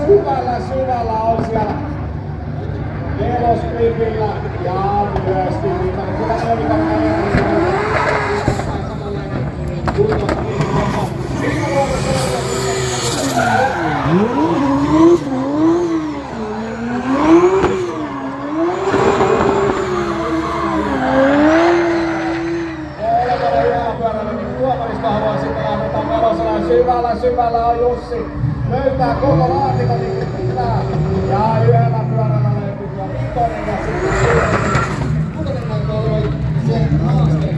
syvällä on siellä nelosklipillä ja myöskin Vitonen. Kyllä se on Vitonen. Syvällä on Jussi. Löytää koko laatikon niin kuin pitää. Ja yhdellä pyörällä löytyy tuo Vitonen ja sitten Kutonen näyttää olevan se haasteen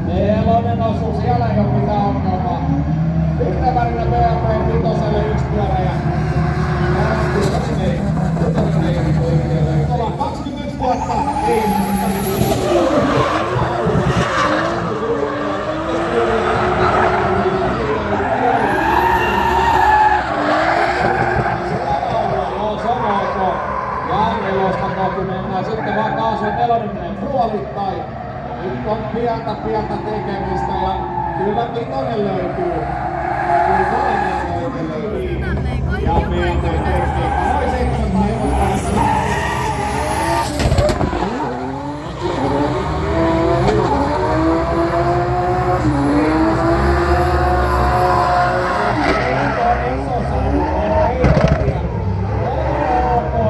Nelonen osuu siellä ei oo mitään ongelmaa. Yhtä välillä BMW Vitoselle yksi pyörä ja ollaan 21 vuotta. Ja nelosta kohti mennään sitten vaan kaasuun. Nelonen menee puolittain. Nyt on pientä tekemistä ja kyllä Vitonen löytyy. Ja pientä tekniikkaa. Noin 700 hevosta.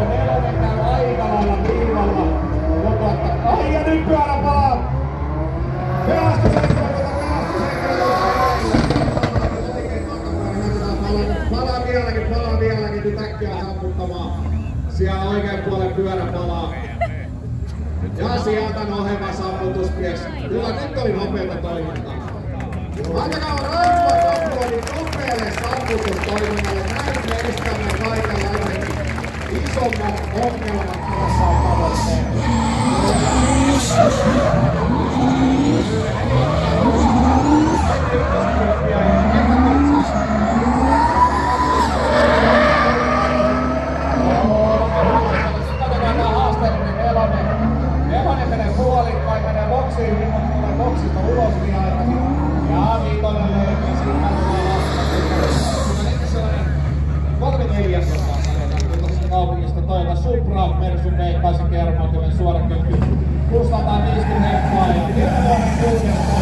Nelonen käy aika lailla viivalla. Ai ja nyt pyörä palaa. Palaa vieläkin, nyt äkkiä sammuttamaan. Siellä oikean puolen pyörä palaa. Ja sieltä noheva sammutusmies. Kyllä nyt oli nopeata toimintaa. Antakaa raipua Kokkolodin nopealle sammutustoiminnalle. Näin me estämme kaikenlainen isommat ongelmat tuossa on tavoitteena. Nelonen menee puolikkain, menee boksiin, tulee boksista ulos niin aikaisin. Ja Vitonen löytyy siinä sellainen 3/4 sanotaan kaupungista Toyota Supra, Mersun veikkaisen kermoitimen suorakymppi 650 hekkaa ja Vitonen 16.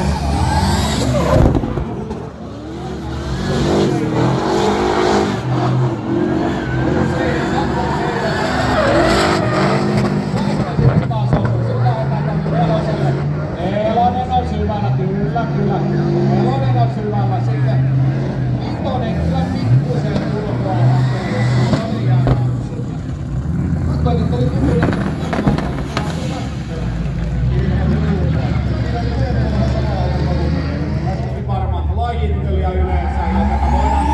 Kyllä. Nelonen on syvällä sitten. Vitonen kyllä pikkusen ulkoa hakee. Katsoin, että oli Vitonen. Oli varma lajittelija yleensä, joka voidaan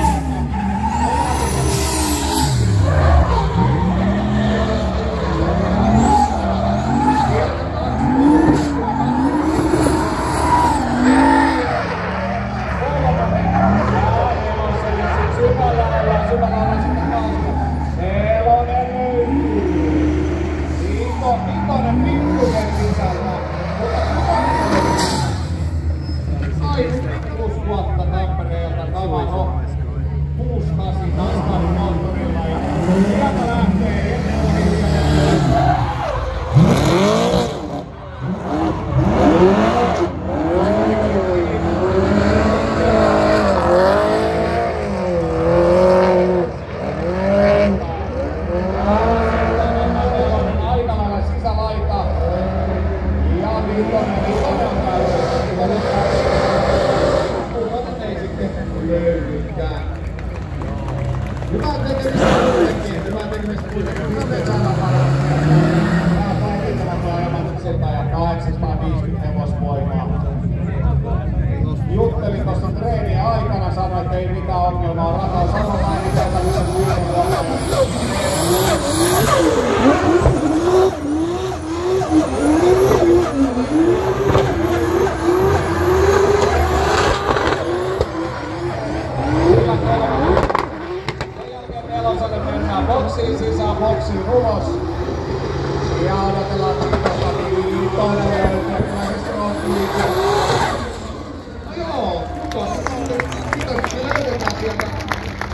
Vitonen pikkusen sisällä. Ai, 6 vuotta Tampereelta Tavano 68 Taskarin moottorilla ja sieltä lähtee ennen Hyvää tekemistä kuitenkin. Kyllä me saadaan nämä palkitsevat ajamat 100 ja 850 hevosvoimaa. Juttelin tuossa treenien aikana, sanoin, että ei mitään ongelmaa. Rata on sama ääniteitä yhden vuotta. boksiin sisään, boksiin ulos. Ja odotellaan Viitosta, Viitoinen löytyy, kyllä se stroke. No joo, Viitosta löydetään sieltä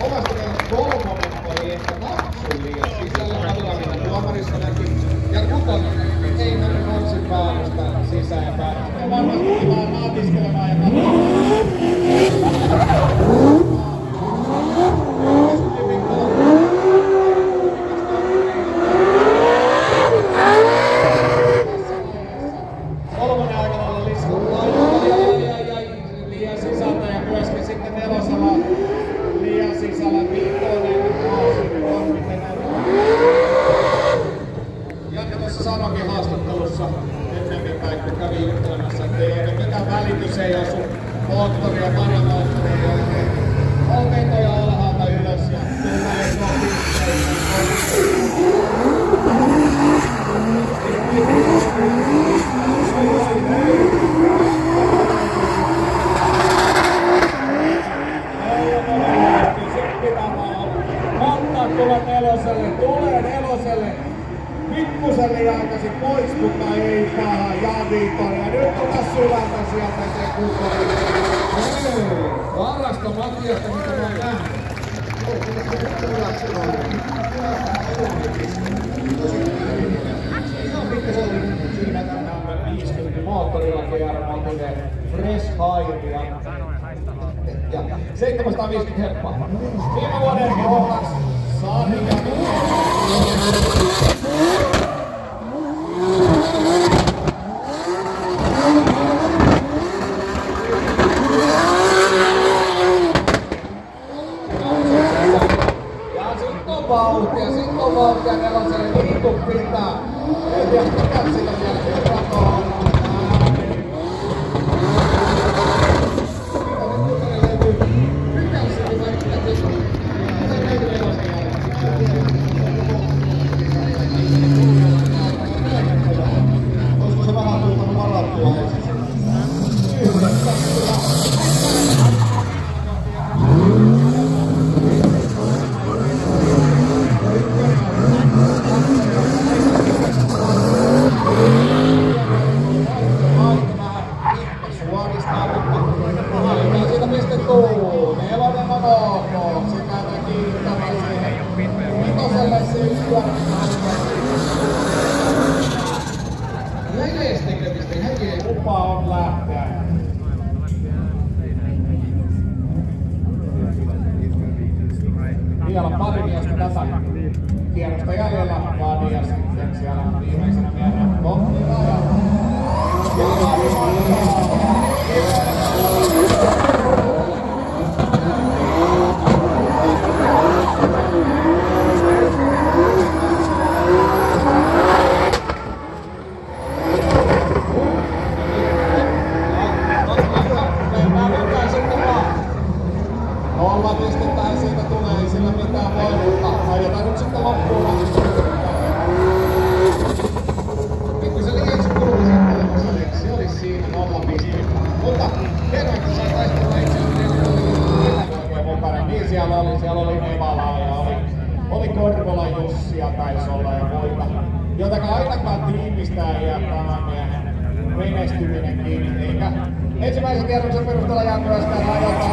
omasta kolmonen oli ehkä napsun liian sisällä, katsotaan mitä tuomarissa näki. Ja Kutonen ei mennyt boksin päädystä sisään ja päädystä. Ja varmasti vaan naatiskelemaan ja katsotaan. Kolmonen aikana olla liskuttaa. Liian sisältä ja myöskin sitten nelosella liian sisällä Viitonen. Janne tuossa sanoikin haastattelussa ennemmin päin, kun kävi juttelemassa, että ei ole mitään välitys, ei osu moottoria, paramoottoria, oikein olmentoja alhaalta ylös ja tulee tulee neloselle, pikkusen liiaikaisin pois, mutta ei paha, ja Viitonen. Ja nyt ota syvältä sieltä se Kutonen. Parasta Matiasta, mitä mä oon nähnyt. Siinä tänään 50 moottorilla GR-Matinen Fresh Hire ja 750 heppaa. Viime vuoden K2 sarja. Sitten on vauhtia neloselle, niin kuin pitää. En tiedä, mitä sillä vielä kerrataan. Olisiko se vähän tullut varattua? Vielä pari miestä tätä kierrosta jäljellä, Vadi ja sitten siellä viimeisenä miehenä Toppila Nolla pistetään siitä tulee, ei sillä mitään voi, mutta ajetaan nyt sitten loppuun. Pikkuisen liiaksi kuluisen se olisi siinä 0 pistettä. Mutta kerran kun sä taistella itse asiassa mukana, niin siellä oli Nevalaa ja oli Korvola Jussia taisi olla ja muita. Jotenka ainakaan tiivistää ja tämän miehen menestyminen kiinni, eikä ensimmäisen kierroksen perusteella jää myöskään ajalta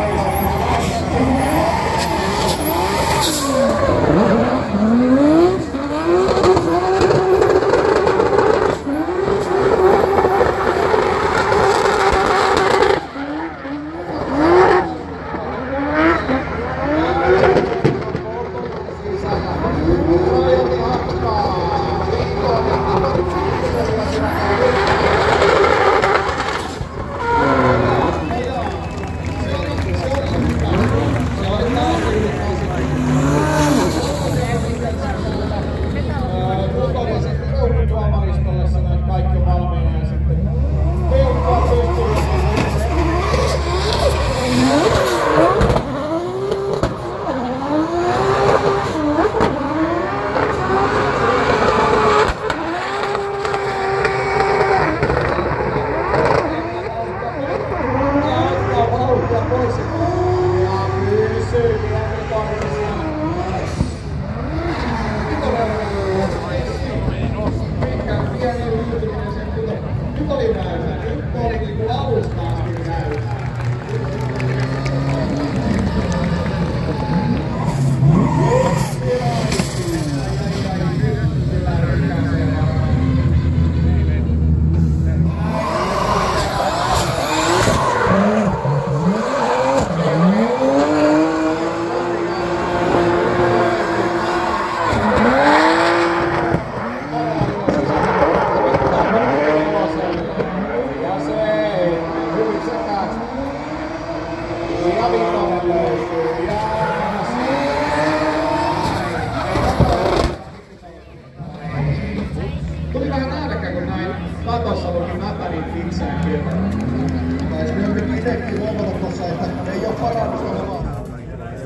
parannusta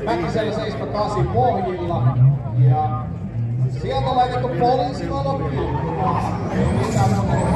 Mäkisellä 78 pohjilla. Ja sieltä on laitettu poliisivalokki. Ei mitään muuta.